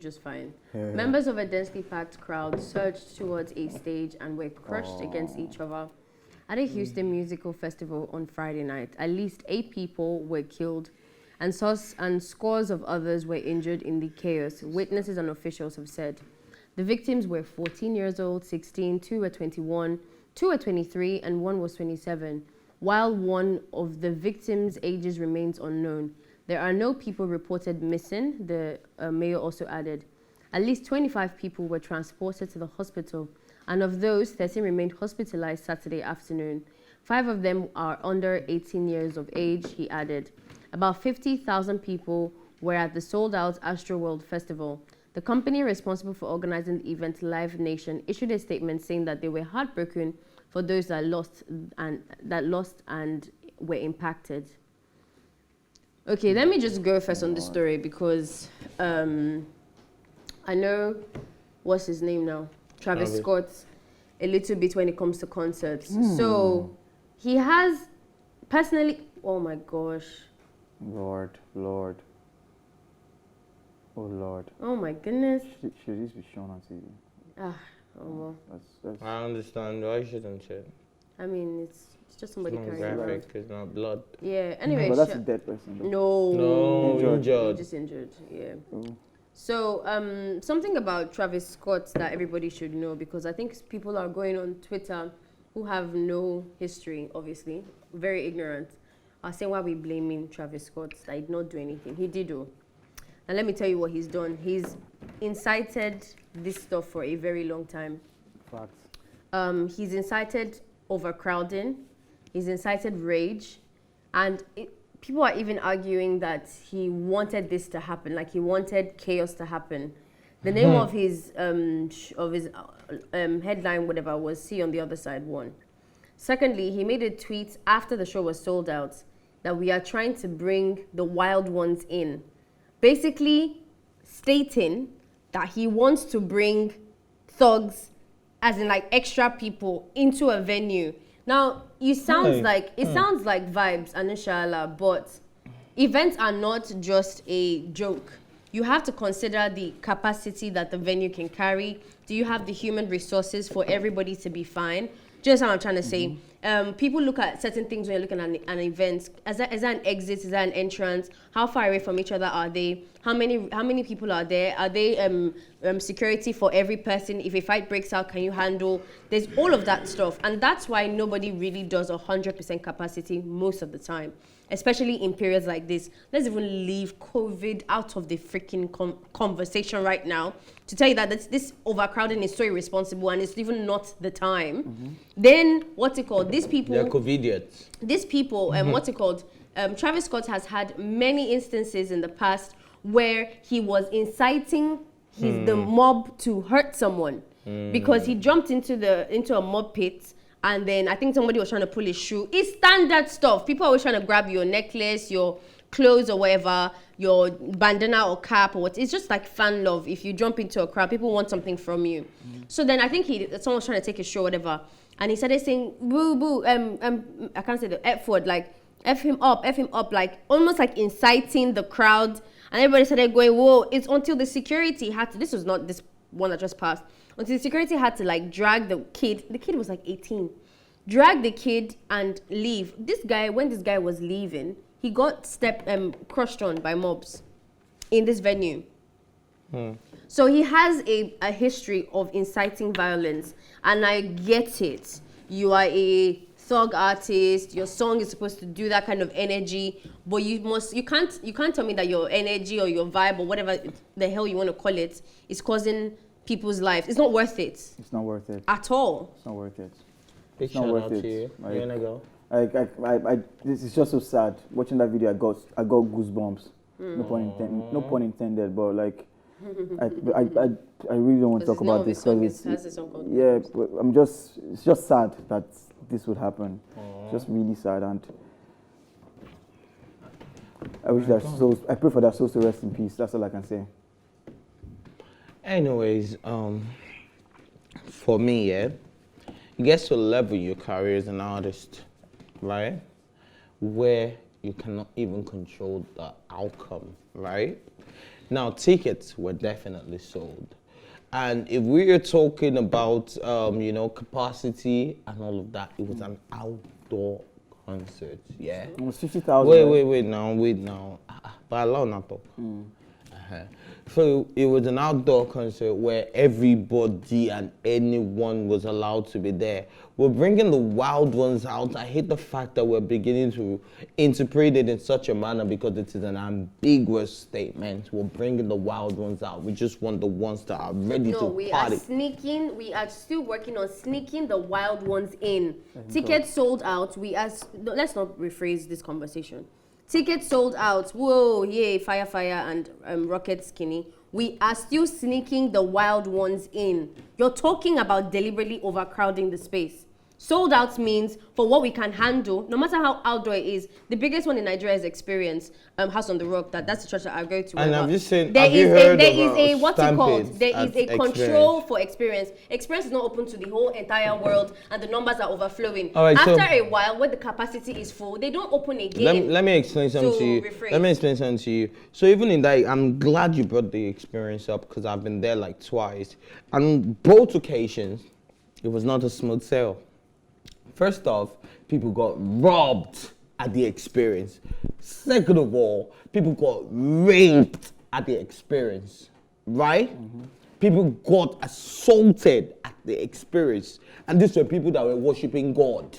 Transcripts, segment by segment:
just fine. Yeah. Members of a densely packed crowd surged towards a stage and were crushed against each other. At a Houston musical festival on Friday night, at least 8 people were killed and scores of others were injured in the chaos, witnesses and officials have said. The victims were 14 years old, 16, 2 were 21, 2 were 23, and 1 was 27. While one of the victims' ages remains unknown, there are no people reported missing, the mayor also added. At least 25 people were transported to the hospital, and of those, 13 remained hospitalized Saturday afternoon. 5 of them are under 18 years of age, he added. About 50,000 people were at the sold-out Astroworld Festival. The company responsible for organizing the event, Live Nation, issued a statement saying that they were heartbroken for those that lost and were impacted. Okay, let me just go first on this story because I know, what's his name now? Travis Scott, a little bit when it comes to concerts. So he has personally, oh my gosh. Lord. Oh Lord. Oh my goodness. Should this be shown on TV? Oh well. That's I understand why shouldn't it? I mean, it's just somebody it's not carrying graphic, around. it's not blood. Yeah, anyway. But that's a dead person. Though. No, injured. Just injured, yeah. So, something about Travis Scott that everybody should know, because I think people are going on Twitter who have no history, obviously, very ignorant, are saying why we blaming Travis Scott, that he did not do anything. He did do. And let me tell you what he's done. He's incited this stuff for a very long time. Facts. He's incited overcrowding. He's incited rage. And people are even arguing that he wanted this to happen, like he wanted chaos to happen. The name of his headline, whatever, was See on the Other Side 1. Secondly, he made a tweet after the show was sold out that we are trying to bring the wild ones in. Basically stating that he wants to bring thugs, as in like extra people, into a venue. Now, it sounds like vibes and inshallah, but events are not just a joke. You have to consider the capacity that the venue can carry. Do you have the human resources for everybody to be fine? Just what I'm trying to say. People look at certain things when you're looking at an event. Is that an exit? Is that an entrance? How far away from each other are they? How many people are there? Are they security for every person? If a fight breaks out, can you handle? There's all of that stuff. And that's why nobody really does 100% capacity most of the time. Especially in periods like this. Let's even leave COVID out of the freaking conversation right now to tell you that this overcrowding is so irresponsible and it's even not the time. Then, what's it called? These people... They're COVIDiots. These people, what's it called? Travis Scott has had many instances in the past where he was inciting the mob to hurt someone because he jumped into a mob pit. And then I think somebody was trying to pull his shoe. It's standard stuff. People are always trying to grab your necklace, your clothes or whatever, your bandana or cap or what. It's just like fan love. If you jump into a crowd, people want something from you. So then I think someone was trying to take his shoe or whatever. And he started saying, boo, boo, I can't say the F word, like, F him up, like almost like inciting the crowd. And everybody started going, whoa, it's until the security had to, this was not this one that just passed, until the security had to like drag the kid was like 18, drag the kid and leave. When this guy was leaving, he got crushed on by mobs in this venue. So he has a history of inciting violence, and I get it. You are a thug artist, your song is supposed to do that kind of energy, but you can't tell me that your energy or your vibe or whatever the hell you want to call it is causing people's lives. It's not worth it. It's not worth it. At all. It's not worth it. Big It's not shout worth out it. to you. Like, You're gonna go. this is just so sad. Watching that video, I got goosebumps. No pun intended, but like, I really don't want to talk about this because it's just sad that this would happen. It's just really sad, and I wish that souls. I pray for that souls to rest in peace. That's all I can say. Anyways, for me, you get to a level in your career as an artist, right, where you cannot even control the outcome, right? Now, tickets were definitely sold. And if we are talking about, you know, capacity and all of that, it was an outdoor concert, yeah? Almost 50,000. Wait now. But allow not talk. So it was an outdoor concert where everybody and anyone was allowed to be there. We're bringing the wild ones out. I hate the fact that we're beginning to interpret it in such a manner because it is an ambiguous statement. We're bringing the wild ones out. We just want the ones that are ready to we party. We are still working on sneaking the wild ones in. Tickets sold out. Let's not rephrase this conversation. Tickets sold out. Whoa, yay, fire, and rocket skinny. We are still sneaking the wild ones in. You're talking about deliberately overcrowding the space. Sold out means for what we can handle, no matter how outdoor it is. The biggest one in Nigeria is Experience, House on the Rock. That's the church that I go to. And have you seen? There have you heard is about a what's it called? Stampedes There is at a control for Experience. Experience is not open to the whole entire world, and the numbers are overflowing. All right, after so a while, when the capacity is full, they don't open again. let me explain something to you. Rephrase. Let me explain something to you. So even in that, I'm glad you brought the Experience up because I've been there like twice. And both occasions, it was not a smooth sail. First off, people got robbed at the Experience. Second of all, people got raped at the Experience, right? People got assaulted at the Experience. And these were people that were worshiping God.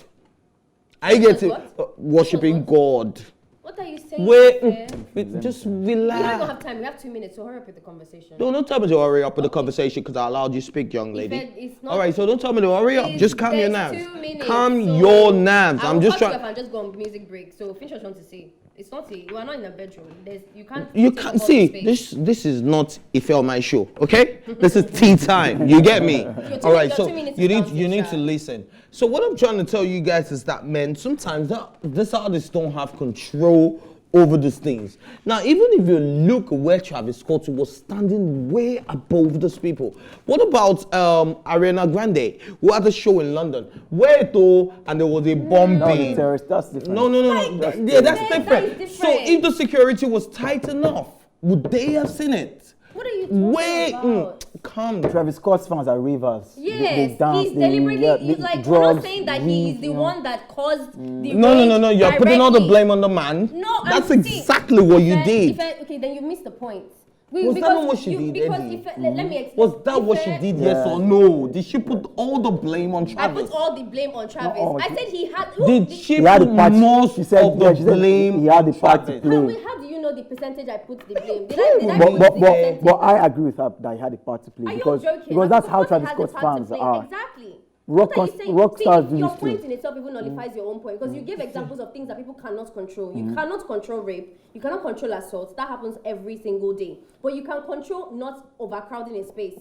I get it. Worshiping God. What are you saying? Wait, just We don't relax. even have time. We have 2 minutes, so hurry up with the conversation. Don't tell me to hurry up with the conversation because I allowed you to speak, young lady. It's not, All right, so don't tell me to hurry up. Just calm your there's nerves. 2 minutes, Calm so your nerves. I I'm will just cut you trying. off and just go on music break. So finish what you want to say. It's not you are not in a bedroom. You can't. You take can't up all see the space. this is not Ife on my show, okay? This is tea time. You get me? All right, so 2 minutes you is need down to listen. So what I'm trying to tell you guys is that, man, sometimes this artists don't have control over these things. Now, even if you look where Travis Scott was standing way above those people. What about Ariana Grande, who had a show in London? Where though, and there was a bombing. That's different. No. That's different. So if the security was tight enough, would they have seen it? What are you talking about? Calm down. Travis Scott's fans are ravers. Yes, they dance, he's deliberately. He's like, we're not saying that he's the one that caused the. No. You're putting all the blame on the man. No, that's exactly what you did. Okay, then you missed the point. Was that not what she did, Because Eddie? let me explain. Was that what she did? Yes or no? Did she put all the blame on I Travis? put all the blame on Travis. No, I said he had. Did she He had put the part. most She said, of the she said blame? he had the part to Travis? play. How do you know the percentage I put the blame? Did I use the But percentage? I agree with her that he had a part to play Are because you joking? because that's Of how course he Travis has the Scott's part to fans play. are. Exactly. Rock What are you saying? rock stars do Your this point too. in itself even nullifies your own point because you give examples of things that people cannot control. You cannot control rape. You cannot control assault. That happens every single day. But you can control not overcrowding a space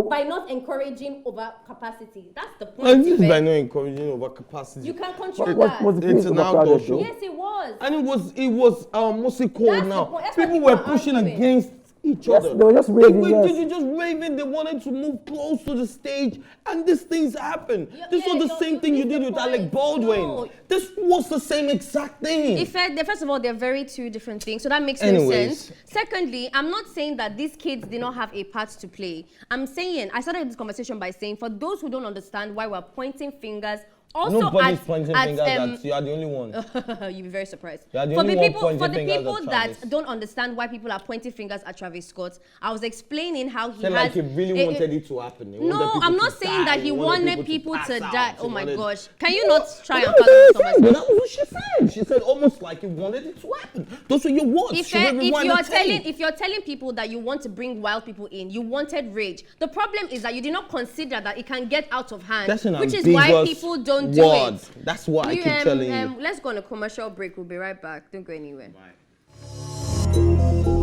by not encouraging overcapacity. That's the point. This is by not encouraging overcapacity. You can control What that. was the It's place an overcrowded outdoor show. though? Yes, it was. And it was what's it called That's the now? point. That's why People people were are pushing arguing. against each Yes, other. they were just raving, yes. Did you just raving? They wanted to move close to the stage, and these things happen. This was the same thing you did with Alec Baldwin. No. This was the same exact thing. First of all, they're very two different things, so that makes no Anyways. sense. Secondly, I'm not saying that these kids did not have a part to play. I started this conversation by saying, for those who don't understand why we're pointing fingers, also Nobody's at, pointing at, fingers at you. Are the only one. You'll be very surprised. You are the For only the one people, pointing for the fingers people at Travis. that don't understand why people are pointing fingers at Travis Scott, I was explaining how he Said has. like he really wanted it to happen. He wanted No, people I'm to not saying die. that he wanted people pass to out. die. He Oh my wanted- gosh! Can you not try and But follow this that conversation? was what she said. She said almost like he wanted it to happen. Those were your words. If She will rewind the tape. you're telling people that you want to bring wild people in, you wanted rage. The problem is that you did not consider that it can get out of hand, That's an which is why ambiguous people don't do word. it. That's what I keep telling you. Let's go on a commercial break. We'll be right back. Don't go anywhere. Bye.